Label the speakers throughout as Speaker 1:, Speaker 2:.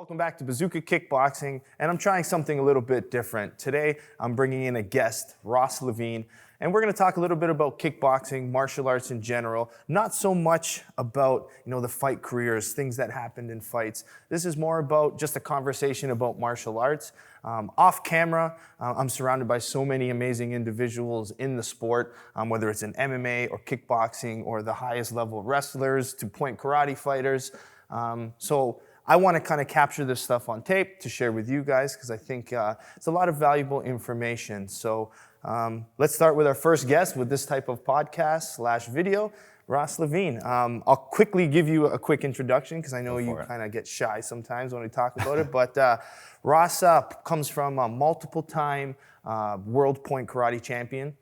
Speaker 1: Welcome back to Bazooka Kickboxing, and I'm trying something a little bit different. Today, I'm bringing in a guest, Ross Levine, and we're going to talk a little bit about kickboxing, martial arts in general, not so much about, the fight careers, things that happened in fights. This is more about just a conversation about martial arts. Off camera, I'm surrounded by so many amazing individuals in the sport, whether it's in MMA or kickboxing or the highest level wrestlers to point karate fighters. So I want to kind of capture this stuff on tape to share with you guys because I think it's a lot of valuable information. So let's start with our first guest with this type of podcast / video, Ross Levine. I'll quickly give you a quick introduction because I know you kind of get shy sometimes when we talk about it. But Ross comes from a multiple-time world point karate champion,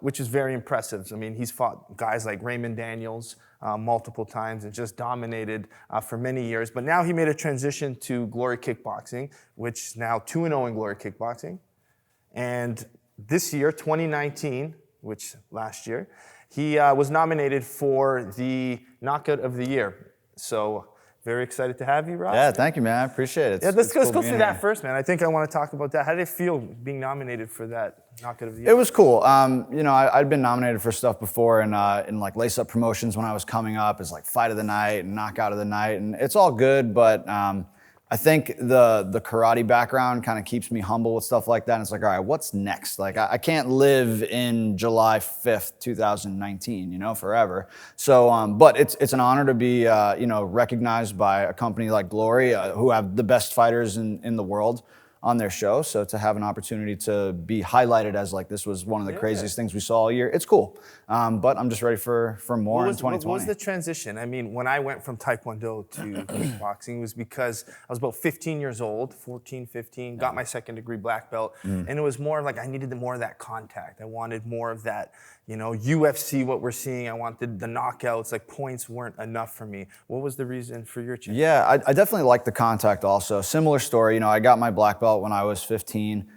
Speaker 1: which is very impressive. I mean, he's fought guys like Raymond Daniels multiple times and just dominated for many years. But now he made a transition to Glory Kickboxing, which is now 2-0 in Glory Kickboxing. And this year, 2019, which last year, he was nominated for the Knockout of the Year. So very excited to have you, Ross.
Speaker 2: Yeah, thank you, man. I appreciate it.
Speaker 1: Yeah, let's go through that first, man. I think I want to talk about that. How did it feel being nominated for that Knockout of the Year?
Speaker 2: It was cool. I'd been nominated for stuff before in like lace-up promotions when I was coming up as like Fight of the Night and Knockout of the Night, and it's all good, but I think the karate background kind of keeps me humble with stuff like that. And it's like, all right, what's next? Like, I can't live in July 5th, 2019, forever. So, but it's an honor to be, recognized by a company like Glory, who have the best fighters in the world on their show. So to have an opportunity to be highlighted as like this was one of the craziest things we saw all year, it's cool. But I'm just ready for more in 2020.
Speaker 1: What was the transition? I mean, when I went from Taekwondo to kickboxing, it was because I was about 15 years old, 14, 15, got my second degree black belt. And it was more of like I needed more of that contact. I wanted more of that, UFC, what we're seeing. I wanted the knockouts, like points weren't enough for me. What was the reason for your change?
Speaker 2: Yeah, I definitely like the contact also. Similar story, I got my black belt when I was 15,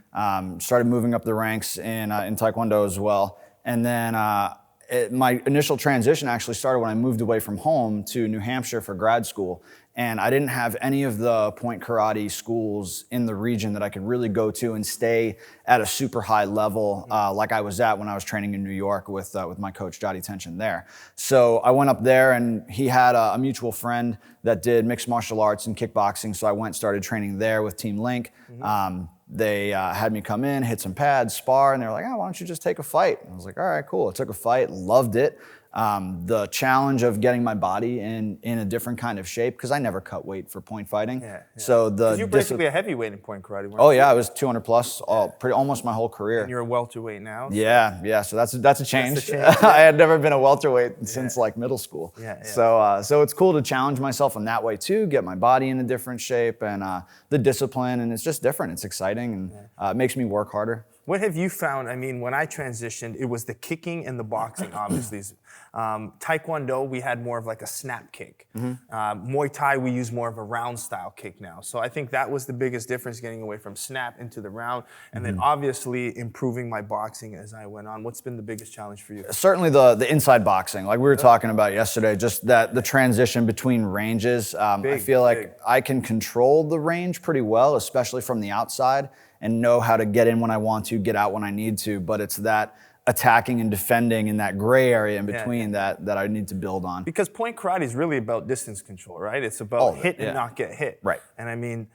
Speaker 2: started moving up the ranks in Taekwondo as well. And then my initial transition actually started when I moved away from home to New Hampshire for grad school. And I didn't have any of the point karate schools in the region that I could really go to and stay at a super high level like I was at when I was training in New York with my coach, Jody Tension there. So I went up there and he had a mutual friend that did mixed martial arts and kickboxing. So I went and started training there with Team Link. They had me come in, hit some pads, spar, and they were like, why don't you just take a fight? And I was like, all right, cool. I took a fight, loved it. The challenge of getting my body in a different kind of shape, because I never cut weight for point fighting. So
Speaker 1: you're basically a heavyweight in point karate, weren't you?
Speaker 2: Oh yeah, I was 200 plus almost my whole career.
Speaker 1: And you're a welterweight now? So.
Speaker 2: Yeah. So that's a change. I had never been a welterweight since like middle school. So it's cool to challenge myself in that way too, get my body in a different shape and the discipline, and it's just different. It's exciting and it makes me work harder.
Speaker 1: What have you found? I mean, when I transitioned, it was the kicking and the boxing, obviously. Taekwondo, we had more of like a snap kick. Muay Thai, we use more of a round style kick now. So I think that was the biggest difference, getting away from snap into the round. And then obviously improving my boxing as I went on. What's been the biggest challenge for you?
Speaker 2: Certainly the inside boxing, like we were talking about yesterday, just that the transition between ranges. I feel like I can control the range pretty well, especially from the outside, and know how to get in when I want to, get out when I need to. But it's that attacking and defending in that gray area in between that I need to build on.
Speaker 1: Because point karate is really about distance control, right? It's about hit and not get hit.
Speaker 2: Right.
Speaker 1: And I mean,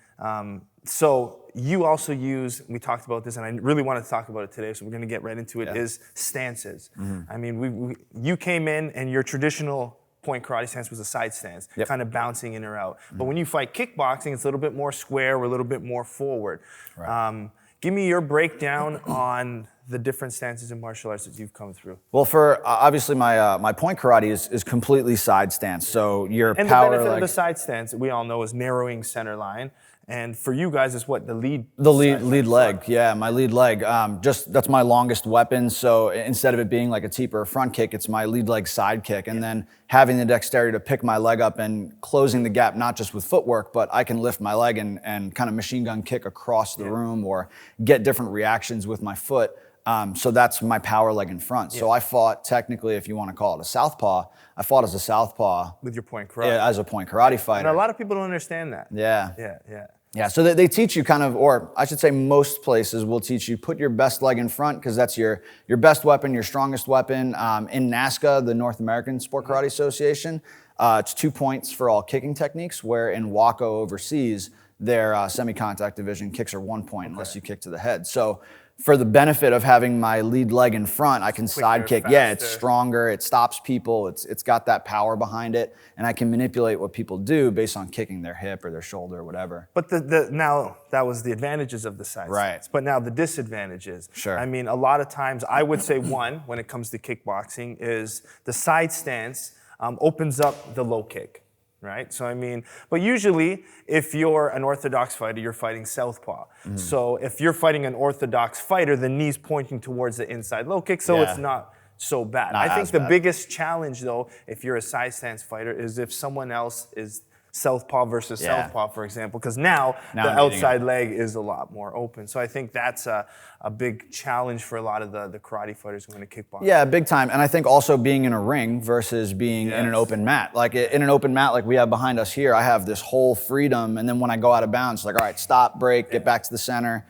Speaker 1: so you also use, we talked about this, and I really wanted to talk about it today, so we're gonna get right into it, is stances. I mean, you came in and your traditional point karate stance was a side stance, kind of bouncing in or out. But when you fight kickboxing, it's a little bit more square or a little bit more forward. Give me your breakdown on the different stances in martial arts that you've come through.
Speaker 2: Well, for obviously my point karate is completely side stance. So your
Speaker 1: and
Speaker 2: power,
Speaker 1: the benefit of the side stance, we all know, is narrowing center line. And for you guys, it's what, the lead
Speaker 2: leg. Yeah, my lead leg. That's my longest weapon. So instead of it being like a teep or a front kick, it's my lead leg side kick. And then having the dexterity to pick my leg up and closing the gap, not just with footwork, but I can lift my leg and kind of machine gun kick across the room or get different reactions with my foot. So that's my power leg in front. So I fought, technically, if you want to call it a southpaw, I fought as a southpaw.
Speaker 1: With your point karate.
Speaker 2: Yeah, as a point karate fighter.
Speaker 1: And a lot of people don't understand that.
Speaker 2: Yeah.
Speaker 1: Yeah.
Speaker 2: Yeah, so they teach you kind of, or I should say most places will teach you put your best leg in front because that's your best weapon, your strongest weapon. In NASCA, the North American Sport Karate Association, it's 2 points for all kicking techniques, where in WACO overseas, their semi-contact division kicks are 1 point unless you kick to the head. So for the benefit of having my lead leg in front, I can side kick. Yeah, it's stronger, it stops people, it's got that power behind it, and I can manipulate what people do based on kicking their hip or their shoulder or whatever.
Speaker 1: But now that was the advantages of the side stance. But now the disadvantages.
Speaker 2: Sure.
Speaker 1: I mean, a lot of times I would say one, when it comes to kickboxing, is the side stance opens up the low kick. Right? So I mean, but usually if you're an orthodox fighter, you're fighting southpaw. So if you're fighting an orthodox fighter, the knee's pointing towards the inside low kick, so it's not so bad.
Speaker 2: Not
Speaker 1: I think
Speaker 2: as
Speaker 1: the
Speaker 2: bad.
Speaker 1: biggest challenge though, if you're a side stance fighter, is if someone else is southpaw versus southpaw, for example, because now the outside leg is a lot more open. So I think that's a big challenge for a lot of the karate fighters who are going to kickbox.
Speaker 2: Yeah, big time. And I think also being in a ring versus being in an open mat. Like in an open mat like we have behind us here, I have this whole freedom, and then when I go out of bounds, like, all right, stop, break, get back to the center.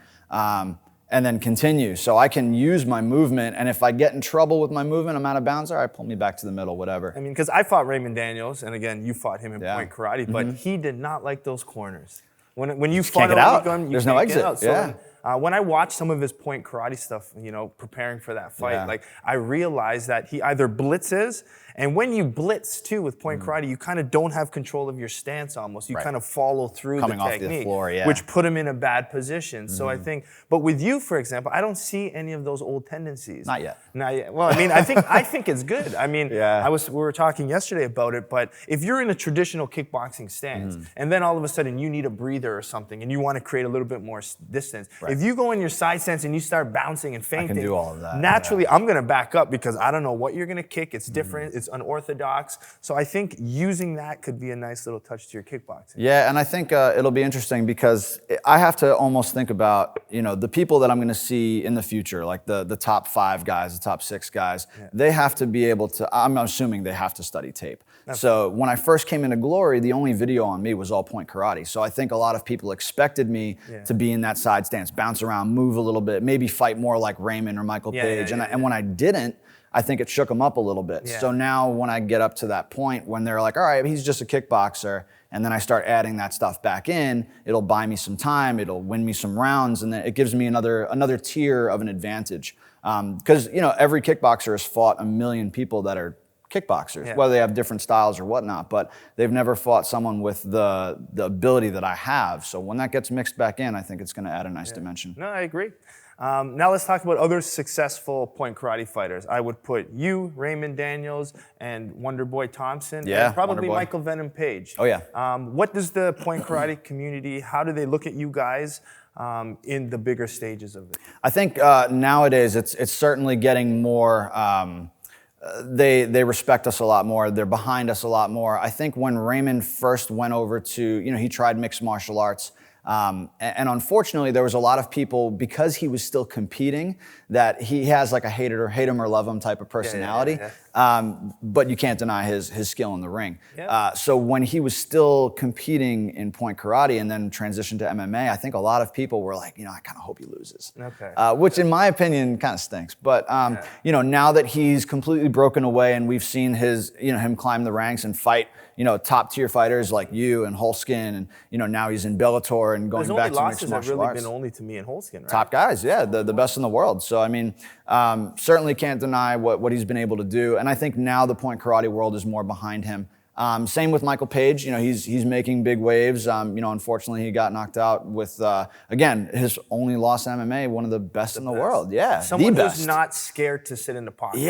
Speaker 2: And then continue. So I can use my movement, and if I get in trouble with my movement, I'm out of bounds, all right, pull me back to the middle, whatever.
Speaker 1: I mean, because I fought Raymond Daniels, and again, you fought him in point karate, but he did not like those corners. When you fought him,
Speaker 2: there's no exit.
Speaker 1: So when I watched some of his point karate stuff, preparing for that fight, like I realized that he either blitzes, and when you blitz too with point karate, you kind of don't have control of your stance almost. You kind of follow through
Speaker 2: Coming
Speaker 1: the
Speaker 2: off
Speaker 1: technique,
Speaker 2: the floor,
Speaker 1: which put him in a bad position. So I think, but with you, for example, I don't see any of those old tendencies.
Speaker 2: Not yet.
Speaker 1: Not yet. Well, I mean, I think it's good. I mean, we were talking yesterday about it, but if you're in a traditional kickboxing stance, and then all of a sudden you need a breather or something, and you want to create a little bit more distance, if you go in your side stance and you start bouncing and feinting,
Speaker 2: I can do all of that.
Speaker 1: Naturally, I'm going to back up because I don't know what you're going to kick. It's different. It's unorthodox. So I think using that could be a nice little touch to your kickboxing.
Speaker 2: Yeah, and I think it'll be interesting because I have to almost think about, the people that I'm going to see in the future, like the top 5 guys, the top 6 guys, they have to be able to, I'm assuming they have to study tape. So when I first came into Glory, the only video on me was all point karate. So I think a lot of people expected me to be in that side stance, bounce around, move a little bit, maybe fight more like Raymond or Michael Page. And when I didn't, I think it shook them up a little bit. So now when I get up to that point when they're like, all right, he's just a kickboxer, and then I start adding that stuff back in, it'll buy me some time, it'll win me some rounds, and then it gives me another tier of an advantage. Because every kickboxer has fought a million people that are kickboxers, whether they have different styles or whatnot, but they've never fought someone with the ability that I have. So when that gets mixed back in, I think it's going to add a nice dimension.
Speaker 1: No, I agree. Now let's talk about other successful point karate fighters. I would put you, Raymond Daniels, and Wonder Boy Thompson, and probably Michael Venom Page.
Speaker 2: Oh yeah.
Speaker 1: What does the point karate community, how do they look at you guys in the bigger stages of it?
Speaker 2: I think nowadays it's certainly getting more, they respect us a lot more. They're behind us a lot more. I think when Raymond first went over to, he tried mixed martial arts. And unfortunately, there was a lot of people, because he was still competing, that he has like a hate him or love him type of personality. But you can't deny his skill in the ring. So when he was still competing in point karate and then transitioned to MMA, I think a lot of people were like, I kind of hope he loses. Which in my opinion kind of stinks. But now that he's completely broken away and we've seen him climb the ranks and fight, top tier fighters like you and Holskin, and now he's in Bellator and going back to mixed martial arts.
Speaker 1: His only losses have really been only to me and Holskin, right?
Speaker 2: Top guys, the best in the world. So I mean, certainly can't deny what he's been able to do. And I think now the point karate world is more behind him. Same with Michael Page. He's making big waves. Unfortunately, he got knocked out with again his only loss in MMA, one of the best in the world. Yeah,
Speaker 1: someone
Speaker 2: the best.
Speaker 1: who's not scared to sit in the pocket.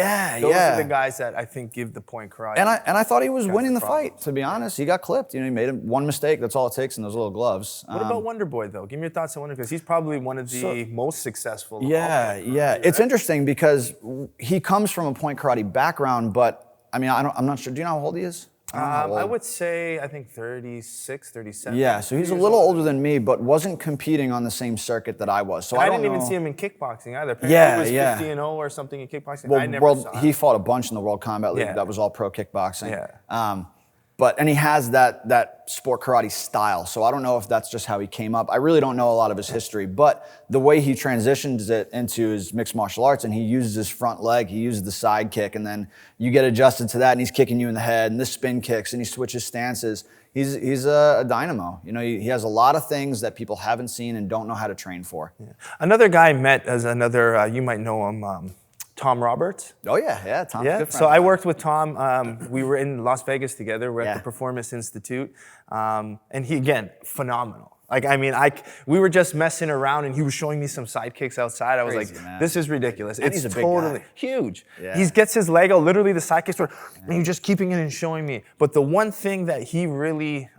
Speaker 2: Those
Speaker 1: are the guys that I think give the point karate.
Speaker 2: And I thought he was winning the fight. To be honest, he got clipped. He made one mistake. That's all it takes in those little gloves.
Speaker 1: What about Wonder Boy though? Give me your thoughts on Wonder Boy, because he's probably one of the most successful.
Speaker 2: It's interesting because he comes from a point karate background, but I mean, I'm not sure. Do you know how old he is? I don't know how
Speaker 1: I
Speaker 2: old.
Speaker 1: would say, I think 36, 37.
Speaker 2: Yeah, so he's a little older than me, but wasn't competing on the same circuit that I was. So
Speaker 1: And
Speaker 2: I
Speaker 1: I
Speaker 2: don't
Speaker 1: didn't even
Speaker 2: know.
Speaker 1: see him in kickboxing either. Apparently
Speaker 2: Yeah,
Speaker 1: he was
Speaker 2: yeah.
Speaker 1: 50-0 or something in kickboxing.
Speaker 2: Well,
Speaker 1: I never saw him.
Speaker 2: he fought a bunch in the World Combat League.
Speaker 1: Yeah.
Speaker 2: That was all pro kickboxing.
Speaker 1: Yeah.
Speaker 2: And he has that sport karate style. So I don't know if that's just how he came up. I really don't know a lot of his history, but the way he transitions it into his mixed martial arts, and he uses his front leg, he uses the side kick, and then you get adjusted to that, and he's kicking you in the head, and the spin kicks, and he switches stances. He's a dynamo. You know, he has a lot of things that people haven't seen and don't know how to train for.
Speaker 1: Yeah. Another guy I met as another, you might know him, Tom Roberts.
Speaker 2: Oh yeah, Tom's a good friend.
Speaker 1: So I worked with Tom. We were in Las Vegas together. We're at the
Speaker 2: Yeah.
Speaker 1: Performance Institute, and he again phenomenal. Like I mean, we were just messing around, and he was showing me some sidekicks outside. I was
Speaker 2: Crazy,
Speaker 1: like,
Speaker 2: man.
Speaker 1: "This is ridiculous."
Speaker 2: And
Speaker 1: It's
Speaker 2: he's a big
Speaker 1: totally
Speaker 2: guy.
Speaker 1: huge.
Speaker 2: Yeah.
Speaker 1: He gets his leg out, literally the sidekicks, and he's just keeping it and showing me. But the one thing that he really,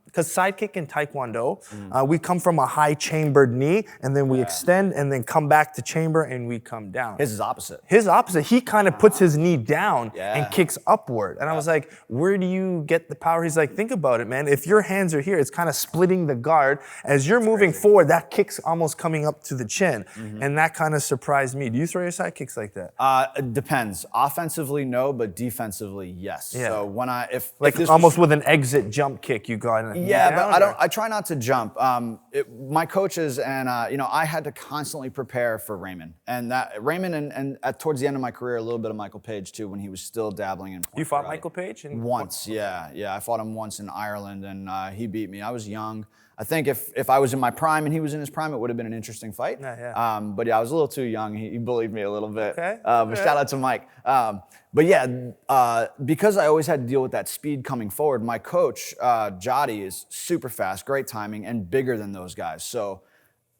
Speaker 1: because sidekick in Taekwondo, we come from a high chambered knee, and then we extend, and then come back to chamber, and we come down.
Speaker 2: His is opposite.
Speaker 1: His opposite. He kind of puts his knee down
Speaker 2: Yeah.
Speaker 1: and kicks upward. And I was like, where do you get the power? He's like, think about it, man. If your hands are here, it's kind of splitting the guard. As you're moving forward, that kick's almost coming up to the chin. And that kind of surprised me. Do you throw your side kicks like that?
Speaker 2: It depends. Offensively, no, but defensively, yes.
Speaker 1: Yeah.
Speaker 2: So when if
Speaker 1: Like
Speaker 2: this
Speaker 1: almost
Speaker 2: was,
Speaker 1: with an exit jump kick, you got it.
Speaker 2: yeah, but I try not to jump. My coaches and I had to constantly prepare for Raymond, and towards the end of my career, a little bit of Michael Page too, when he was still dabbling in.
Speaker 1: You fought
Speaker 2: karate.
Speaker 1: Michael Page?
Speaker 2: Once, yeah. I fought him once in Ireland, and he beat me. I was young. I think if I was in my prime and he was in his prime, it would have been an interesting fight.
Speaker 1: Yeah.
Speaker 2: But yeah, I was a little too young. He bullied me a little bit.
Speaker 1: Okay.
Speaker 2: But shout out to Mike. But yeah, because I always had to deal with that speed coming forward, my coach, Jody, is super fast, great timing, and bigger than those guys. So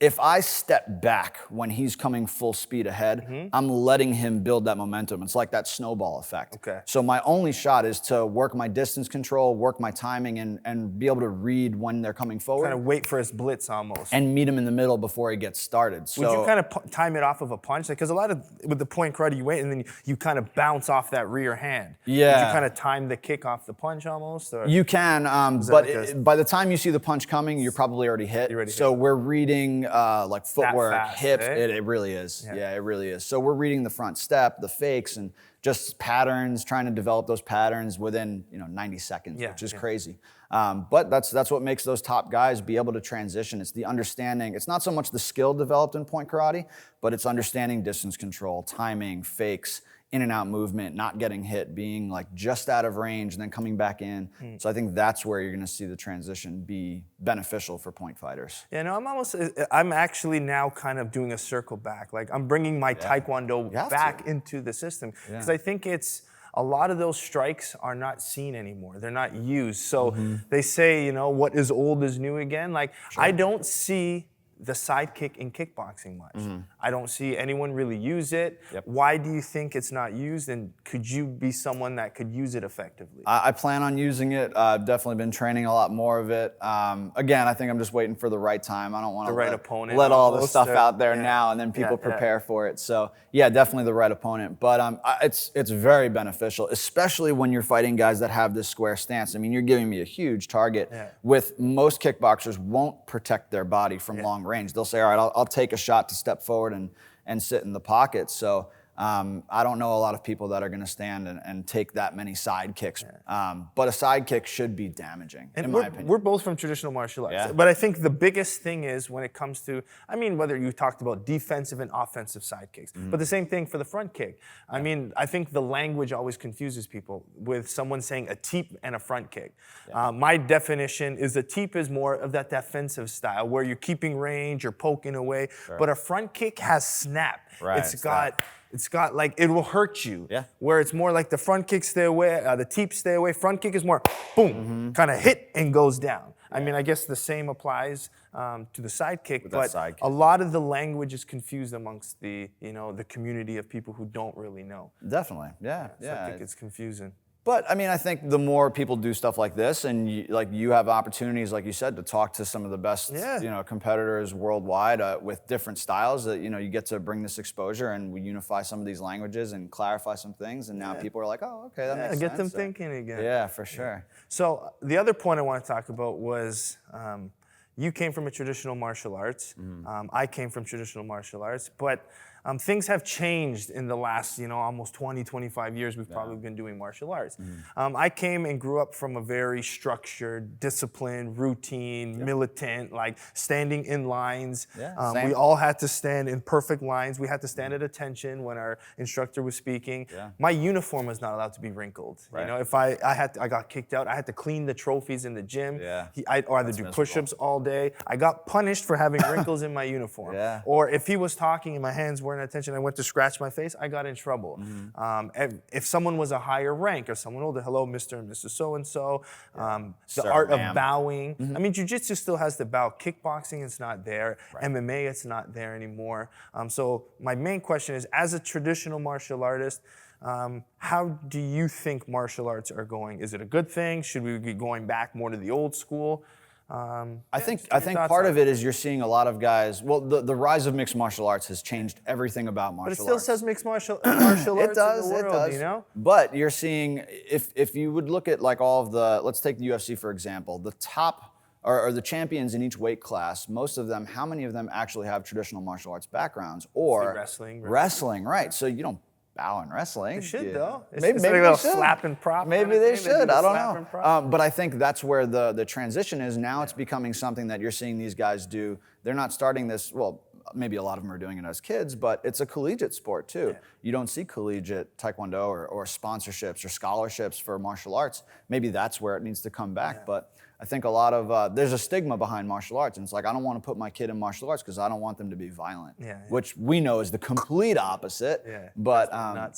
Speaker 2: if I step back when he's coming full speed ahead, I'm letting him build that momentum. It's like that snowball effect.
Speaker 1: Okay.
Speaker 2: So my only shot is to work my distance control, work my timing, and be able to read when they're coming forward.
Speaker 1: Kind of wait for his blitz almost.
Speaker 2: And meet him in the middle before he gets started. So,
Speaker 1: would you kind of time it off of a punch? Because a lot of, with the point karate, you wait and then you kind of bounce off that rear hand.
Speaker 2: Yeah.
Speaker 1: Would you kind of time the kick off the punch almost? Or?
Speaker 2: You can,
Speaker 1: that like
Speaker 2: by the time you see the punch coming, you're probably already hit. So we're reading like footwork,
Speaker 1: fast,
Speaker 2: hips.
Speaker 1: eh?
Speaker 2: It really is. Yeah, it really is. So we're reading the front step, the fakes, and just patterns, trying to develop those patterns within 90 seconds, which is crazy. But that's what makes those top guys be able to transition. It's the understanding. It's not so much the skill developed in point karate, but it's understanding distance control, timing, fakes, in and out movement, not getting hit, being like just out of range and then coming back in. So I think that's where you're gonna see the transition be beneficial for point fighters.
Speaker 1: Yeah, no, I'm actually now kind of doing a circle back. Like I'm bringing my Taekwondo back into the system because I think a lot of those strikes are not seen anymore. They're not used. So they say, what is old is new again. Like I don't see the sidekick in kickboxing much. I don't see anyone really use it. Why do you think it's not used? And could you be someone that could use it effectively?
Speaker 2: I plan on using it. I've definitely been training a lot more of it. Again, I think I'm just waiting for the right time. I don't want to let all the stuff out there now and then people prepare for it. So yeah, definitely the right opponent. But it's very beneficial, especially when you're fighting guys that have this square stance. I mean, you're giving me a huge target. With most kickboxers won't protect their body from long range. They'll say, all right, I'll take a shot to step forward and sit in the pocket. So I don't know a lot of people that are going to stand and take that many side kicks. But a side kick should be damaging, in my opinion.
Speaker 1: We're both from traditional martial arts. But I think the biggest thing is when it comes to, whether you talked about defensive and offensive side kicks, but the same thing for the front kick. I think the language always confuses people with someone saying a teep and a front kick. My definition is a teep is more of that defensive style where you're keeping range, you're poking away, but a front kick has snap. It's got like, it will hurt you. Where it's more like the front kick stay away, the teep stay away. Front kick is more boom, kind of hit and goes down. I guess the same applies to the side kick, but a lot of the language is confused amongst the, the community of people who don't really know.
Speaker 2: Definitely, yeah.
Speaker 1: So I think it's confusing.
Speaker 2: But I mean, I think the more people do stuff like this, and you have opportunities, like you said, to talk to some of the best, competitors worldwide with different styles. That you get to bring this exposure, and we unify some of these languages and clarify some things. And now people are like, oh, okay, that makes sense.
Speaker 1: Get them thinking again.
Speaker 2: Yeah, for sure.
Speaker 1: So the other point I want to talk about was you came from a traditional martial arts. I came from traditional martial arts, but things have changed in the last, almost 20, 25 years we've probably been doing martial arts. I came and grew up from a very structured, disciplined, routine, militant, like standing in lines. We all had to stand in perfect lines. We had to stand at attention when our instructor was speaking. My uniform was not allowed to be wrinkled. If I got kicked out, I had to clean the trophies in the gym. I'd either do push-ups all day. I got punished for having wrinkles in my uniform. Or if he was talking and my hands weren't attention, I went to scratch my face, I got in trouble. If someone was a higher rank or someone older, hello, Mr. and Mrs. So-and-so, the art of bowing. I mean, jiu-jitsu still has the bow. Kickboxing, it's not there. MMA, it's not there anymore. So my main question is, as a traditional martial artist, how do you think martial arts are going? Is it a good thing? Should we be going back more to the old school?
Speaker 2: I think part of it is you're seeing a lot of guys. Well, the rise of mixed martial arts has changed everything about martial arts.
Speaker 1: But it still says mixed martial arts in the world,
Speaker 2: it does. But you're seeing, if you would look at like all of the, let's take the UFC for example, the top or the champions in each weight class, most of them, how many of them actually have traditional martial arts backgrounds or wrestling, right? So you don't bow in wrestling.
Speaker 1: They should though.
Speaker 2: Maybe they should.
Speaker 1: Slap and prop.
Speaker 2: Maybe they should. I don't know. But I think that's where the transition is. Now it's becoming something that you're seeing these guys do. They're not starting this, well, maybe a lot of them are doing it as kids, but it's a collegiate sport too. You don't see collegiate taekwondo or sponsorships or scholarships for martial arts. Maybe that's where it needs to come back. But I think a lot of, there's a stigma behind martial arts, and it's like, I don't want to put my kid in martial arts because I don't want them to be violent, which we know is the complete opposite. But but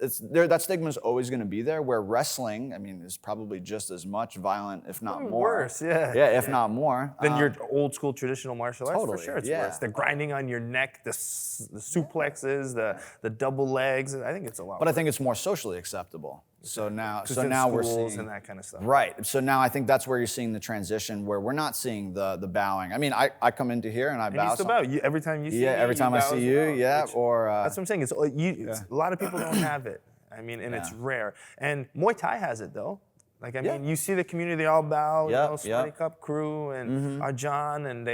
Speaker 2: it's there. That stigma is always going to be there. Where wrestling, I mean, is probably just as much violent, if not more.
Speaker 1: Worse,
Speaker 2: if not more.
Speaker 1: Than your old school traditional martial arts. For sure, it's worse. The grinding on your neck, the suplexes, the double legs. I think it's a lot.
Speaker 2: But I think it's more socially acceptable. So now we're seeing
Speaker 1: and that kind of stuff.
Speaker 2: Right. So now I think that's where you're seeing the transition, where we're not seeing the bowing. I mean, I come into here and I bow.
Speaker 1: You still bow. Every time you see me,
Speaker 2: every time I see you,
Speaker 1: that's what I'm saying. It's a lot of people don't have it. I mean, and it's rare. And Muay Thai has it though. Like, I mean, you see the community, they all bow, Sparty Cup crew and Arjan, and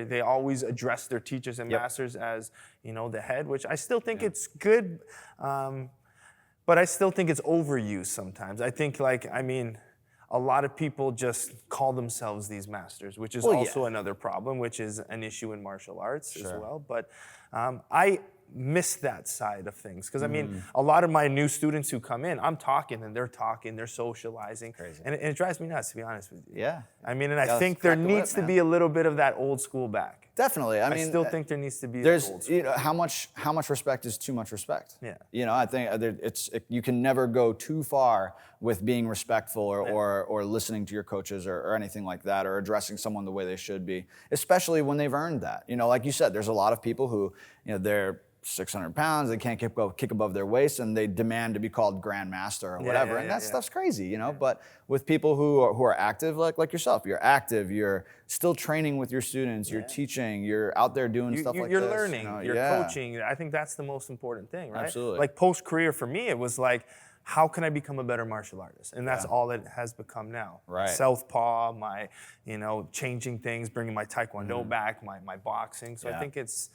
Speaker 1: they always address their teachers and masters as, the head, which I still think it's good. But I still think it's overused sometimes. I think, a lot of people just call themselves these masters, which is also another problem, which is an issue in martial arts as well. But I miss that side of things. Because, a lot of my new students who come in, I'm talking and they're socializing.
Speaker 2: Crazy.
Speaker 1: And it drives me nuts, to be honest with you.
Speaker 2: Yeah.
Speaker 1: And I think there needs to be a little bit of that old school back.
Speaker 2: Definitely. I still
Speaker 1: think there needs to be
Speaker 2: there's
Speaker 1: old school.
Speaker 2: How much respect is too much respect?
Speaker 1: Yeah.
Speaker 2: I think you can never go too far with being respectful or listening to your coaches or anything like that, or addressing someone the way they should be, especially when they've earned that. Like you said, there's a lot of people who, they're 600 pounds, they can't kick above their waist, and they demand to be called grandmaster or whatever, and that stuff's crazy, But with people who are active, like yourself, you're active, you're still training with your students, you're teaching, you're out there doing stuff like this.
Speaker 1: You're learning, you're coaching. I think that's the most important thing, right?
Speaker 2: Absolutely.
Speaker 1: Like post-career for me, it was like, how can I become a better martial artist? And that's all it has become now.
Speaker 2: Right.
Speaker 1: Southpaw, my, changing things, bringing my taekwondo back, my boxing. So I think it's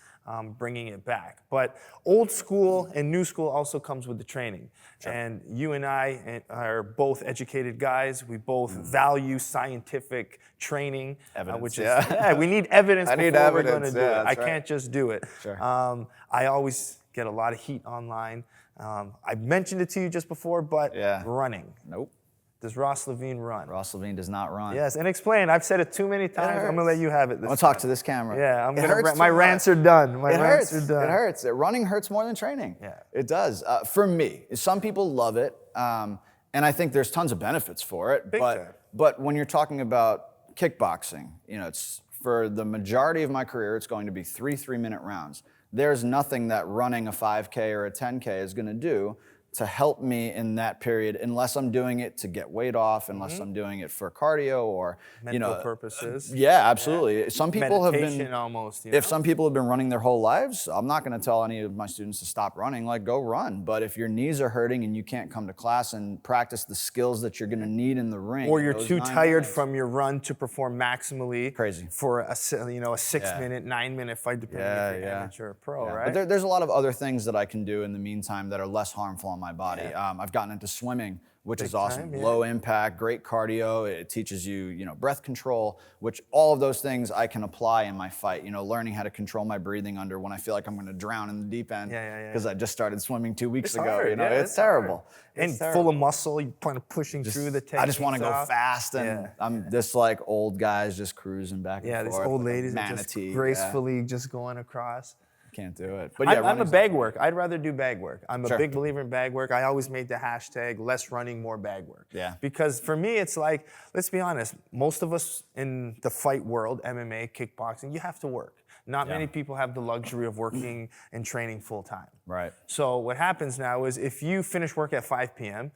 Speaker 1: bringing it back. But old school and new school also comes with the training. Sure. And you and I are both educated guys. We both value scientific training, which is we need evidence before we're going to do it. I can't just do it.
Speaker 2: Sure.
Speaker 1: I always get a lot of heat online. I mentioned it to you just before, but running.
Speaker 2: Nope.
Speaker 1: Does Ross Levine run?
Speaker 2: Ross Levine does not run.
Speaker 1: Yes, and explain. I've said it too many times. I'm gonna let you have it.
Speaker 2: I'm gonna talk to this camera.
Speaker 1: Yeah, my rants are done. My rants are done.
Speaker 2: It hurts. Running hurts more than training.
Speaker 1: Yeah,
Speaker 2: it does. For me, some people love it, and I think there's tons of benefits for it.
Speaker 1: Big time.
Speaker 2: But when you're talking about kickboxing, it's for the majority of my career, it's going to be 3 3-minute rounds. There's nothing that running a 5K or a 10K is going to do help me in that period, unless I'm doing it to get weight off, unless I'm doing it for cardio or
Speaker 1: Mental purposes.
Speaker 2: Yeah, absolutely. Some people have
Speaker 1: Meditation
Speaker 2: been
Speaker 1: almost.
Speaker 2: If some people have been running their whole lives, I'm not going to tell any of my students to stop running. Like, go run. But if your knees are hurting and you can't come to class and practice the skills that you're going to need in the ring,
Speaker 1: or you're too tired
Speaker 2: minutes,
Speaker 1: from your run to perform maximally
Speaker 2: Crazy.
Speaker 1: for a 6-minute, 9-minute fight, depending if you're amateur or pro, right?
Speaker 2: But there's a lot of other things that I can do in the meantime that are less harmful on my body. I've gotten into swimming, which is awesome. Low impact, great cardio. It teaches you, breath control, which all of those things I can apply in my fight. Learning how to control my breathing under when I feel like I'm going to drown in the deep end. Because I just started swimming 2 weeks ago.
Speaker 1: Hard,
Speaker 2: it's terrible.
Speaker 1: And full of muscle, you're kind of pushing through the techniques.
Speaker 2: I just want to go fast, and I'm this like old guys just cruising back and forth.
Speaker 1: Yeah, these old ladies are just gracefully just going across.
Speaker 2: Can't do it. But
Speaker 1: I'm a bag work. I'd rather do bag work. I'm a big believer in bag work. I always made the hashtag less running, more bag work.
Speaker 2: Yeah.
Speaker 1: Because for me, it's like, let's be honest, most of us in the fight world, MMA, kickboxing, you have to work. Not many people have the luxury of working and training full time.
Speaker 2: Right.
Speaker 1: So what happens now is if you finish work at 5 p.m.,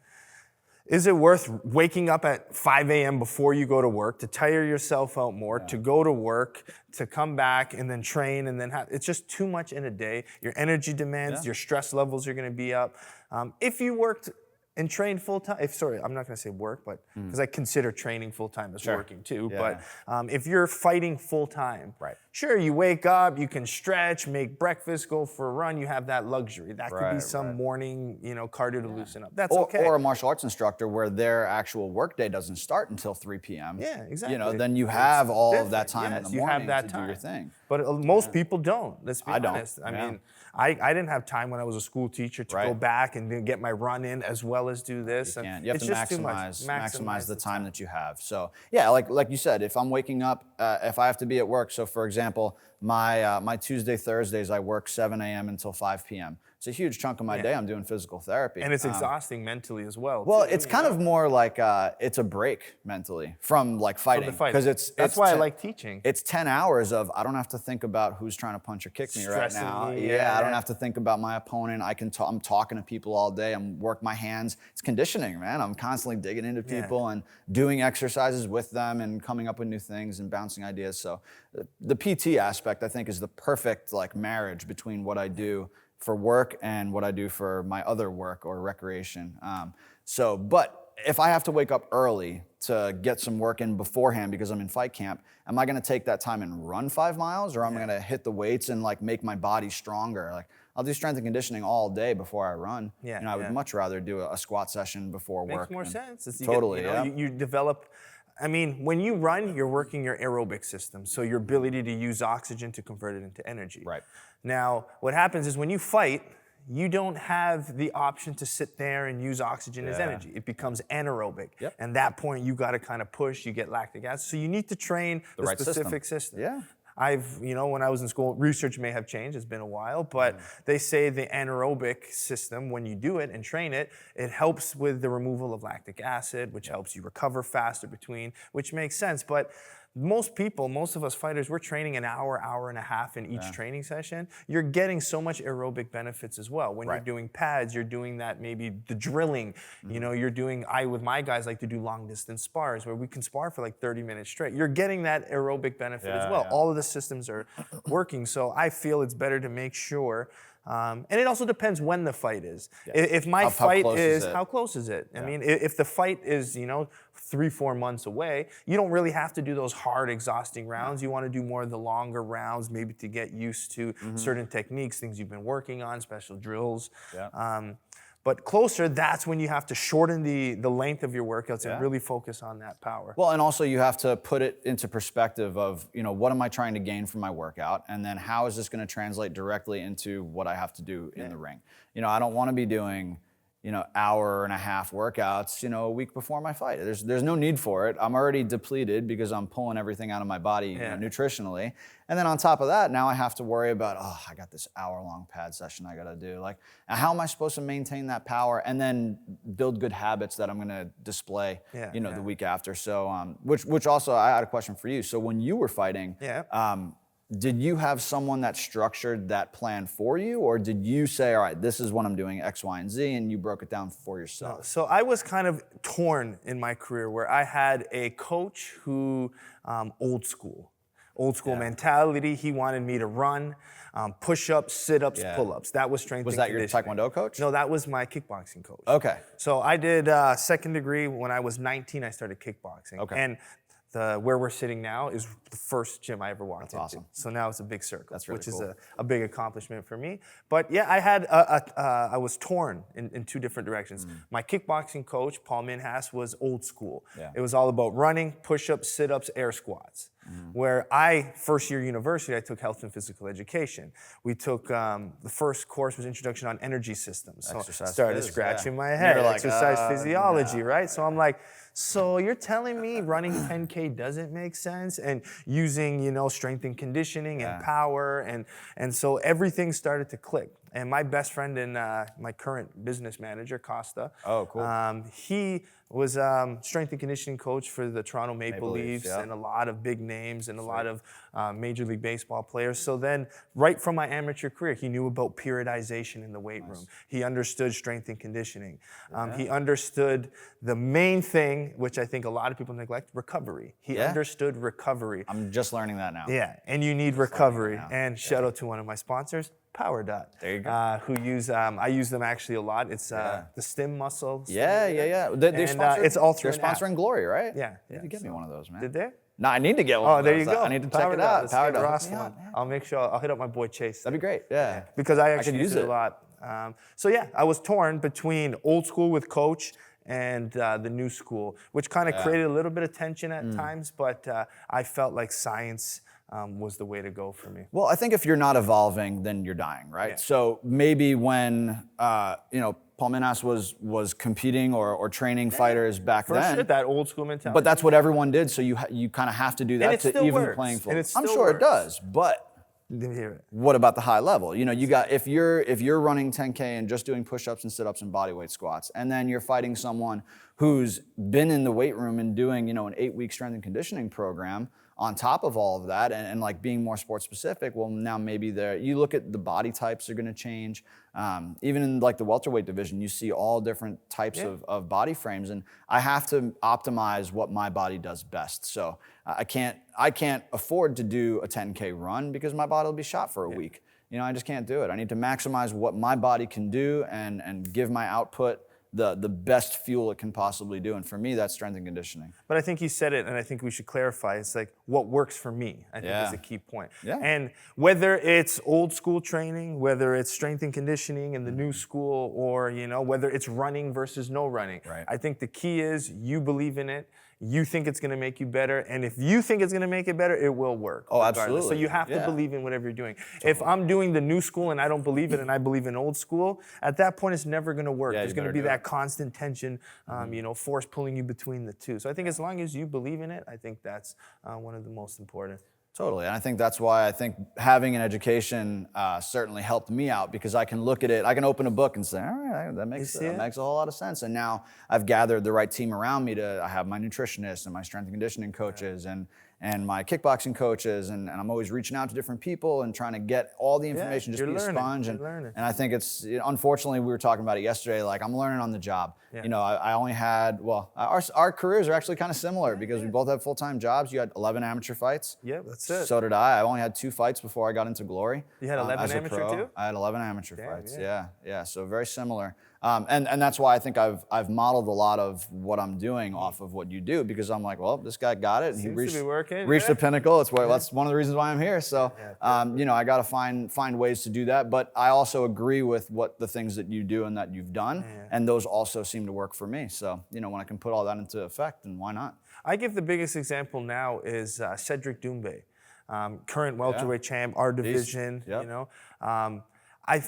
Speaker 1: is it worth waking up at 5 a.m. before you go to work to tire yourself out more, to go to work, to come back and then train and then it's just too much in a day. Your energy demands, your stress levels are going to be up. If you worked and trained full time, I'm not going to say work, but because I consider training full time as working too. But if you're fighting full time, sure, you wake up, you can stretch, make breakfast, go for a run. You have that luxury. That could be some morning, cardio to loosen up. That's okay.
Speaker 2: Or a martial arts instructor where their actual workday doesn't start until 3 p.m.
Speaker 1: Yeah, exactly.
Speaker 2: Then you have all of that time in the morning
Speaker 1: you have that
Speaker 2: to
Speaker 1: time.
Speaker 2: do your thing.
Speaker 1: But most people don't. Let's be honest.
Speaker 2: I
Speaker 1: mean, I didn't have time when I was a school teacher to go back and then get my run in as well as do this.
Speaker 2: You have to maximize the time that you have. So like you said, if I'm waking up, if I have to be at work. So for example, my Tuesday, Thursdays, I work 7 a.m. until 5 p.m. It's a huge chunk of my day I'm doing physical therapy.
Speaker 1: And it's exhausting mentally as well.
Speaker 2: Well, it's kind of more like it's a break mentally from like fighting. Because
Speaker 1: that's why I like teaching.
Speaker 2: It's 10 hours of I don't have to think about who's trying to punch or kick me right now. I don't have to think about my opponent. I'm talking to people all day. I'm working my hands. It's conditioning, man. I'm constantly digging into people and doing exercises with them and coming up with new things and bouncing ideas. So the PT aspect, I think, is the perfect like marriage between what I do for work and what I do for my other work or recreation. But if I have to wake up early to get some work in beforehand because I'm in fight camp, am I gonna take that time and run 5 miles, or am I gonna hit the weights and like make my body stronger? Like I'll do strength and conditioning all day before I run. I would much rather do a squat session before work.
Speaker 1: Makes more sense.
Speaker 2: Totally,
Speaker 1: you develop. I mean, when you run, you're working your aerobic system, so your ability to use oxygen to convert it into energy.
Speaker 2: Right.
Speaker 1: Now, what happens is when you fight, you don't have the option to sit there and use oxygen as energy. It becomes anaerobic. And at that point, you got to kind of push, you get lactic acid. So you need to train the
Speaker 2: right
Speaker 1: specific system.
Speaker 2: Yeah.
Speaker 1: When I was in school, research may have changed, it's been a while, but they say the anaerobic system, when you do it and train it, it helps with the removal of lactic acid, which helps you recover faster which makes sense. But most of us fighters, we're training an hour, hour and a half in each training session. You're getting so much aerobic benefits as well. When you're doing pads, you're doing that, maybe the drilling, you're doing, with my guys like to do long distance spars where we can spar for like 30 minutes straight. You're getting that aerobic benefit as well. All of the systems are working. So I feel it's better to make sure. And it also depends when the fight is. If my fight is, how close is it? I mean, if the fight is, 3-4 months away, you don't really have to do those hard, exhausting rounds. You want to do more of the longer rounds, maybe to get used to certain techniques, things you've been working on, special drills. But closer, that's when you have to shorten the length of your workouts and really focus on that power.
Speaker 2: Well, and also you have to put it into perspective of, what am I trying to gain from my workout? And then how is this going to translate directly into what I have to do in the ring? I don't want to be doing, hour and a half workouts, a week before my fight. There's no need for it. I'm already depleted because I'm pulling everything out of my body nutritionally. And then on top of that, now I have to worry about, I got this hour-long pad session I got to do. Like, how am I supposed to maintain that power and then build good habits that I'm going to display, the week after? So, which also, I had a question for you. So when you were fighting, did you have someone that structured that plan for you, or did you say, all right, this is what I'm doing, X, Y, and Z, and you broke it down for yourself?
Speaker 1: So I was kind of torn in my career where I had a coach who, old school mentality. He wanted me to run, push-ups, sit-ups, pull-ups. That was strength and conditioning.
Speaker 2: Was that your Taekwondo coach?
Speaker 1: No, that was my kickboxing coach.
Speaker 2: Okay.
Speaker 1: So I did second degree. When I was 19, I started kickboxing.
Speaker 2: Okay.
Speaker 1: And where we're sitting now is the first gym I ever walked into.
Speaker 2: Awesome.
Speaker 1: So now it's a big circle,
Speaker 2: That's really
Speaker 1: which
Speaker 2: cool.
Speaker 1: is a big accomplishment for me. But yeah, I was torn in two different directions. My kickboxing coach, Paul Minhas, was old school.
Speaker 2: Yeah.
Speaker 1: It was all about running, push-ups, sit-ups, air squats. Where first year university, I took health and physical education. We took, the first course was introduction on energy systems. So I started scratching my head,
Speaker 2: like,
Speaker 1: exercise physiology, right? So I'm like, so you're telling me running 10K doesn't make sense, and using, strength and conditioning and power, and so everything started to click. And my best friend and my current business manager, Costa,
Speaker 2: Oh, cool.
Speaker 1: he was strength and conditioning coach for the Toronto Maple Leafs and a lot of big names and a lot of Major League Baseball players. So then, right from my amateur career, he knew about periodization in the weight room. He understood strength and conditioning. He understood the main thing, which I think a lot of people neglect, recovery. He understood recovery.
Speaker 2: I'm just learning that now.
Speaker 1: Yeah, and you need recovery. And shout out to one of my sponsors, Power Dot.
Speaker 2: There you go.
Speaker 1: Who I use them actually a lot. It's the stim muscle.
Speaker 2: Yeah.
Speaker 1: It's all through
Speaker 2: They're sponsoring Glory, right?
Speaker 1: Yeah.
Speaker 2: You need to get me one of those, man.
Speaker 1: Did they?
Speaker 2: No, I need to get one.
Speaker 1: Oh, there you go.
Speaker 2: I need to check
Speaker 1: Power
Speaker 2: it
Speaker 1: Dot.
Speaker 2: out.
Speaker 1: Let's
Speaker 2: Power
Speaker 1: get
Speaker 2: Dot.
Speaker 1: Ross one. I'll make sure I'll hit up my boy Chase.
Speaker 2: That'd be great. Yeah.
Speaker 1: Because I actually
Speaker 2: use
Speaker 1: use it a lot. So yeah, I was torn between old school with coach and the new school, which kind of created a little bit of tension at times, but I felt like science was the way to go for me.
Speaker 2: Well, I think if you're not evolving, then you're dying, right?
Speaker 1: Yeah.
Speaker 2: So maybe when Paul Minhas was competing or training fighters back
Speaker 1: For
Speaker 2: then,
Speaker 1: sure, that old school mentality.
Speaker 2: but that's what everyone did. So you kind of have to do that
Speaker 1: it
Speaker 2: to
Speaker 1: still
Speaker 2: even
Speaker 1: works.
Speaker 2: playing field.
Speaker 1: And it
Speaker 2: I'm
Speaker 1: still
Speaker 2: sure it
Speaker 1: works.
Speaker 2: does, but
Speaker 1: Didn't hear it.
Speaker 2: what about the high level? You got if you're running 10K and just doing push-ups and sit-ups and bodyweight squats, and then you're fighting someone who's been in the weight room and doing an 8-week strength and conditioning program on top of all of that, and like being more sports specific. Well, now maybe you look at the body types are going to change. Even in like the welterweight division, you see all different types of body frames, and I have to optimize what my body does best. So I can't afford to do a 10K run because my body will be shot for a week. I just can't do it. I need to maximize what my body can do and give my output the best fuel it can possibly do. And for me, that's strength and conditioning.
Speaker 1: But I think you said it, and I think we should clarify. It's like what works for me, I think is the key point.
Speaker 2: Yeah.
Speaker 1: And whether it's old school training, whether it's strength and conditioning in the new school, or whether it's running versus no running.
Speaker 2: Right.
Speaker 1: I think the key is you believe in it. You think it's going to make you better, and if you think it's going to make it better, it will work.
Speaker 2: Oh,
Speaker 1: regardless.
Speaker 2: absolutely.
Speaker 1: So you have to believe in whatever you're doing. Totally. If I'm doing the new school and I don't believe it, and I believe in old school, at that point it's never going to work. There's going to be that constant tension, force pulling you between the two. So I think as long as you believe in it, I think that's one of the most important.
Speaker 2: Totally, and I think that's why I think having an education certainly helped me out, because I can look at it, I can open a book and say, all right, that makes a whole lot of sense. And now I've gathered the right team around me I have my nutritionist and my strength and conditioning coaches and my kickboxing coaches, and I'm always reaching out to different people and trying to get all the information, just be a sponge. And I think it's, unfortunately, we were talking about it yesterday, like I'm learning on the job. Yeah. I only had, our careers are actually kind of similar because we both have full-time jobs. You had 11 amateur fights.
Speaker 1: Yeah, that's it.
Speaker 2: So did I. I only had 2 fights before I got into Glory.
Speaker 1: You had 11 amateur too?
Speaker 2: I had 11 amateur fights, yeah. So very similar. And that's why I think I've modeled a lot of what I'm doing off of what you do, because I'm like, well, this guy got it, and he reached the pinnacle. That's one of the reasons why I'm here. So, I got to find ways to do that. But I also agree with what the things that you do and that you've done, and those also seem to work for me. So, when I can put all that into effect, then why not?
Speaker 1: I give the biggest example now is Cedric Doumbé, current welterweight champ, our division.
Speaker 2: Yep.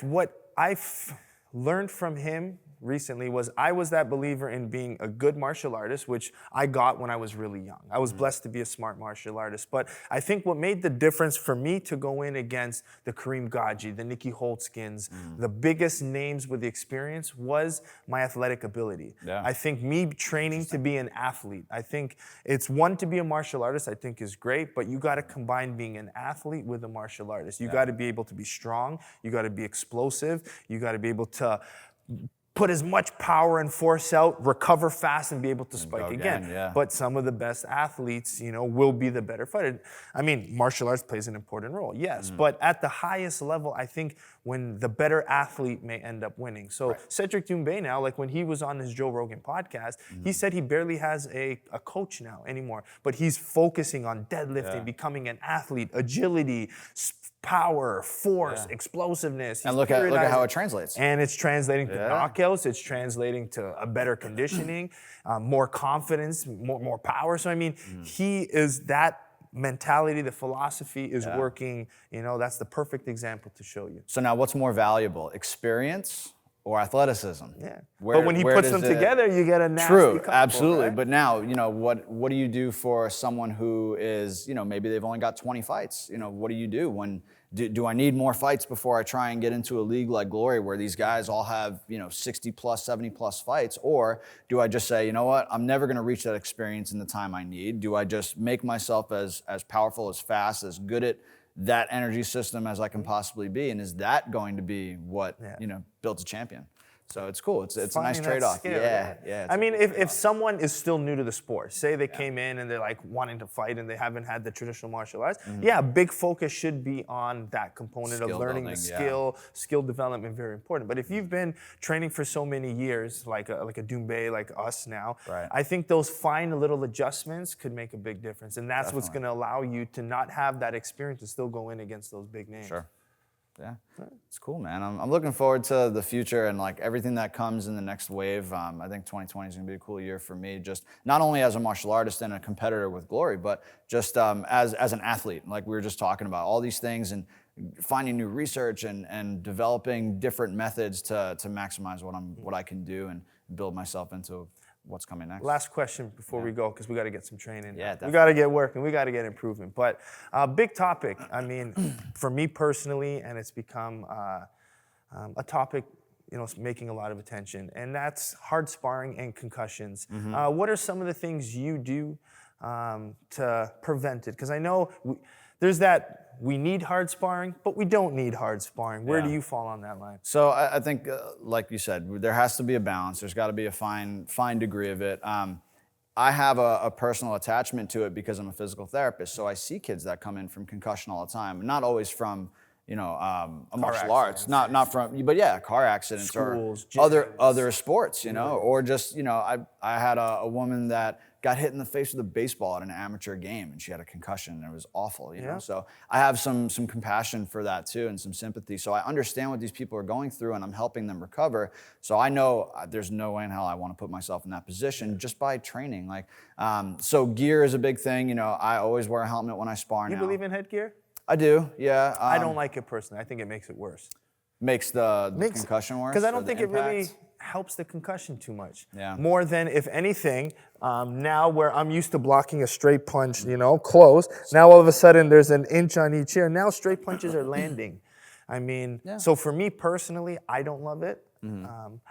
Speaker 1: What I've learned from him recently was I was that believer in being a good martial artist, which I got when I was really young. I was blessed to be a smart martial artist. But I think what made the difference for me to go in against the Kareem Gaji, the Nikki Holtzkins, the biggest names with the experience was my athletic ability.
Speaker 2: Yeah.
Speaker 1: I think me training to be an athlete, I think it's one to be a martial artist, I think is great, but you got to combine being an athlete with a martial artist. You got to be able to be strong, you got to be explosive, you got to be able to put as much power and force out, recover fast, and be able to spike again.
Speaker 2: Yeah.
Speaker 1: But some of the best athletes, will be the better fighter. I mean, martial arts plays an important role, yes. But at the highest level, I think when the better athlete may end up winning. So Cedric Doumbé now, like when he was on his Joe Rogan podcast, he said he barely has a coach now anymore. But he's focusing on deadlifting, becoming an athlete, agility, power, force, explosiveness.
Speaker 2: And look at how it translates.
Speaker 1: And it's translating to knockouts. It's translating to a better conditioning, more confidence, more power. So I mean, he is that mentality, the philosophy is working. That's the perfect example to show you.
Speaker 2: So now, what's more valuable, experience or athleticism?
Speaker 1: Yeah. But when he puts them together, you get a nasty combo,
Speaker 2: absolutely.
Speaker 1: right?
Speaker 2: But now, what do you do for someone who is, maybe they've only got 20 fights? What do you do when do I need more fights before I try and get into a league like Glory where these guys all have, 60 plus, 70 plus fights? Or do I just say, you know what, I'm never going to reach that experience in the time I need? Do I just make myself as powerful, as fast, as good at that energy system as I can possibly be? And is that going to be what, builds a champion? So it's cool. It's a nice trade-off. Yeah.
Speaker 1: I mean, if someone is still new to the sport, say they came in and they're like wanting to fight and they haven't had the traditional martial arts, big focus should be on that component of learning the skill development, very important. But if you've been training for so many years, like a Doumbé, like us now, I think those fine little adjustments could make a big difference. And that's what's going to allow you to not have that experience and still go in against those big names.
Speaker 2: Sure. Yeah, it's cool, man. I'm looking forward to the future and like everything that comes in the next wave. I think 2020 is gonna be a cool year for me, just not only as a martial artist and a competitor with Glory, but just as an athlete. Like we were just talking about all these things and finding new research and developing different methods to maximize what I can do and build myself into what's coming next.
Speaker 1: Last question before we go, because we got to get some training.
Speaker 2: Yeah, definitely.
Speaker 1: We got to get working. We got to get improvement. But big topic. I mean, for me personally, and it's become a topic, making a lot of attention, and that's hard sparring and concussions. What are some of the things you do to prevent it? Because I know there's that. We need hard sparring, but we don't need hard sparring. Where do you fall on that line?
Speaker 2: So I think, like you said, there has to be a balance. There's got to be a fine degree of it. I have a personal attachment to it because I'm a physical therapist. So I see kids that come in from concussion all the time, not always from a martial arts, not from, but car accidents,
Speaker 1: schools,
Speaker 2: or other sports, or just I had a woman that got hit in the face with a baseball at an amateur game, and she had a concussion, and it was awful, So I have some compassion for that too, and some sympathy. So I understand what these people are going through, and I'm helping them recover. So I know there's no way in hell I want to put myself in that position just by training. So gear is a big thing. I always wear a helmet when I spar now.
Speaker 1: You believe in headgear?
Speaker 2: I do, yeah.
Speaker 1: I don't like it personally. I think it makes it worse.
Speaker 2: Makes the concussion worse?
Speaker 1: Because I don't think it really helps the concussion too much.
Speaker 2: Yeah.
Speaker 1: More than, if anything, now where I'm used to blocking a straight punch, close, now all of a sudden there's an inch on each ear. Now straight punches are landing. I mean, so for me personally, I don't love it.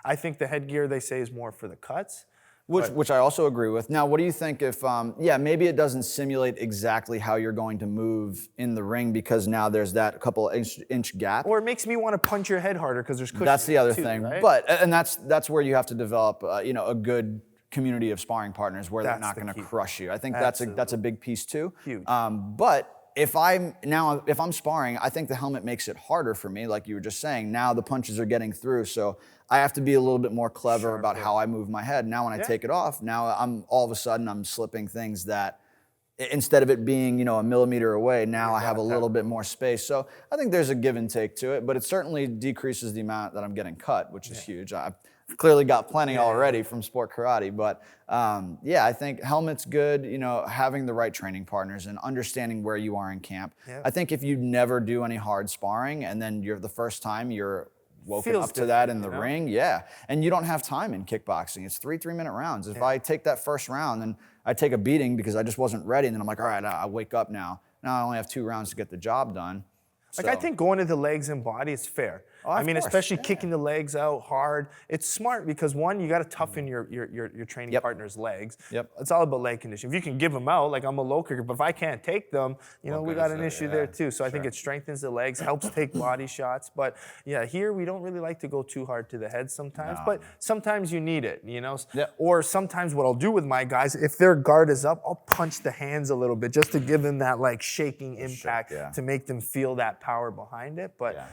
Speaker 1: I think the headgear, they say, is more for the cuts.
Speaker 2: Which I also agree with. Now, what do you think if, maybe it doesn't simulate exactly how you're going to move in the ring because now there's that couple inch gap.
Speaker 1: Or it makes me want to punch your head harder because there's cushion.
Speaker 2: That's the other
Speaker 1: too,
Speaker 2: thing.
Speaker 1: Right?
Speaker 2: But, and that's where you have to develop, a good community of sparring partners where they're not going to crush you. I think that's a big piece too.
Speaker 1: Huge.
Speaker 2: But if I'm sparring, I think the helmet makes it harder for me, like you were just saying. Now the punches are getting through, so I have to be a little bit more clever about how I move my head. Now when I take it off, now I'm all of a sudden I'm slipping things that instead of it being, a millimeter away, now I have a little bit more space. So I think there's a give and take to it, but it certainly decreases the amount that I'm getting cut, which is huge. I've clearly got plenty already from sport karate, but I think helmet's good, having the right training partners and understanding where you are in camp. I think if you never do any hard sparring and then the first time you're woken
Speaker 1: Feels
Speaker 2: up to that in
Speaker 1: different,
Speaker 2: the
Speaker 1: you know?
Speaker 2: ring. Yeah. And you don't have time in kickboxing. It's 3-minute rounds. If I take that first round and I take a beating because I just wasn't ready, and then I'm like, all right, I wake up now. Now I only have 2 rounds to get the job done.
Speaker 1: Like, I think going to the legs and body is fair. I mean,
Speaker 2: course,
Speaker 1: especially
Speaker 2: yeah.
Speaker 1: kicking the legs out hard. It's smart because, one, you got to toughen your training partner's legs.
Speaker 2: Yep.
Speaker 1: It's all about leg conditioning. If you can give them out, like I'm a low kicker, but if I can't take them, you know, we got an issue there too. So I think it strengthens the legs, helps take body shots. But yeah, here we don't really like to go too hard to the head sometimes, but sometimes you need it, you know?
Speaker 2: Yep.
Speaker 1: Or sometimes what I'll do with my guys, if their guard is up, I'll punch the hands a little bit just to give them that like shaking impact to make them feel that power behind it. But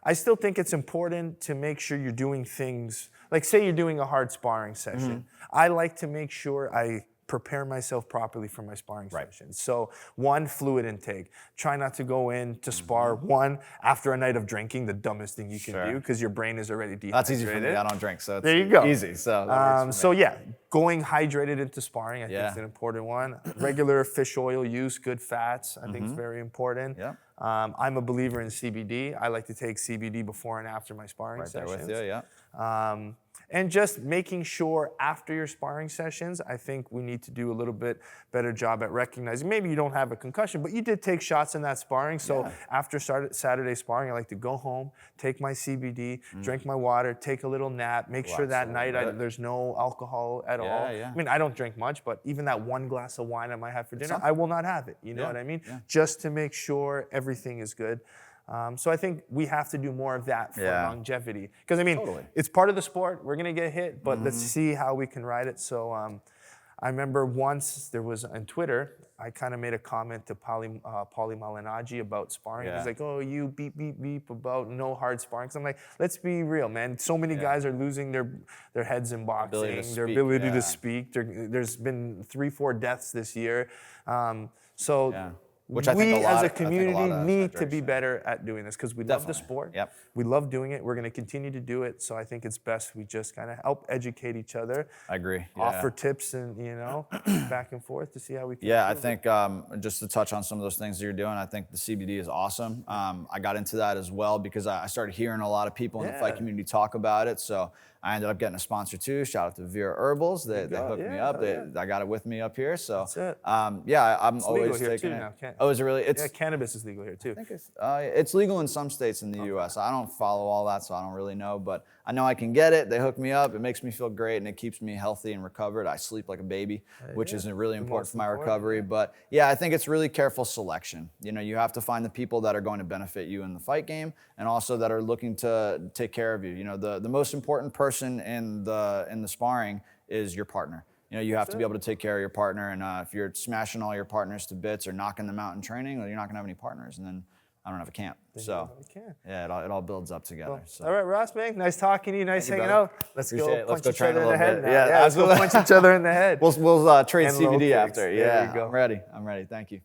Speaker 1: I still think it's important to make sure you're doing things, like say you're doing a hard sparring session. I like to make sure I prepare myself properly for my sparring sessions. So one, fluid intake. Try not to go in to spar one after a night of drinking, the dumbest thing you can do because your brain is already dehydrated.
Speaker 2: That's easy for me. I don't drink, so it's
Speaker 1: there you go.
Speaker 2: Easy. So, that works for me.
Speaker 1: yeah, going hydrated into sparring, I think is an important one. Regular fish oil use, good fats, I think is very important.
Speaker 2: Yeah.
Speaker 1: I'm a believer in CBD. I like to take CBD before and after my sparring sessions.
Speaker 2: Right there with you, yeah.
Speaker 1: And just making sure after your sparring sessions, I think we need to do a little bit better job at recognizing, maybe you don't have a concussion, but you did take shots in that sparring. So after Saturday sparring, I like to go home, take my CBD, drink my water, take a little nap, make sure that night there's no alcohol at all. I mean, I don't drink much, but even that one glass of wine I might have for dinner, I will not have it. You know what I mean? Just to make sure everything is good. So I think we have to do more of that for longevity. Because I mean, it's part of the sport. We're gonna get hit, but let's see how we can ride it. So I remember once there was on Twitter, I kind of made a comment to Paulie Malignaggi about sparring. He's like, "Oh, you beep about no hard sparring." So I'm like, let's be real, man. So many guys are losing their heads in boxing, their ability to speak. There's been 3-4 deaths this year.
Speaker 2: Which I think
Speaker 1: we
Speaker 2: a lot,
Speaker 1: as a community need to be
Speaker 2: federations-
Speaker 1: better at doing this because we love the sport. We love doing it. We're going to continue to do it. So I think it's best we just kind of help educate each other.
Speaker 2: I agree.
Speaker 1: Offer tips and, you know, back and forth to see how we can
Speaker 2: I
Speaker 1: improve
Speaker 2: think just to touch on some of those things that you're doing, I think the CBD is awesome. I got into that as well because I started hearing a lot of people in the fight community talk about it. So I ended up getting a sponsor too. Shout out to Vera Herbals. They hooked me up. I got it with me up here. So
Speaker 1: That's it.
Speaker 2: I'm
Speaker 1: It's
Speaker 2: always
Speaker 1: legal here
Speaker 2: taking
Speaker 1: too
Speaker 2: it.
Speaker 1: now.
Speaker 2: Oh, is it really?
Speaker 1: Yeah, cannabis is legal here too.
Speaker 2: I think it's legal in some states in the U.S. I don't follow all that, so I don't really know. But I know I can get it. They hook me up. It makes me feel great, and it keeps me healthy and recovered. I sleep like a baby, which is really important for my recovery. But yeah, I think it's really careful selection. You know, you have to find the people that are going to benefit you in the fight game, and also that are looking to take care of you. You know, the most important person in the sparring is your partner. You know, you have to be able to take care of your partner, and if you're smashing all your partners to bits or knocking them out in training, well, you're not gonna have any partners, and then I don't have a camp. So yeah, it all builds up together.
Speaker 1: All right, Ross, man, nice talking to you, nice hanging out. Let's go punch each
Speaker 2: train
Speaker 1: other
Speaker 2: a
Speaker 1: in the
Speaker 2: little
Speaker 1: head
Speaker 2: bit.
Speaker 1: now.
Speaker 2: Yeah,
Speaker 1: let's go punch each other in the head.
Speaker 2: We'll trade
Speaker 1: And low
Speaker 2: CBD
Speaker 1: kicks.
Speaker 2: after.
Speaker 1: There
Speaker 2: Yeah,
Speaker 1: you go.
Speaker 2: I'm ready. Thank you.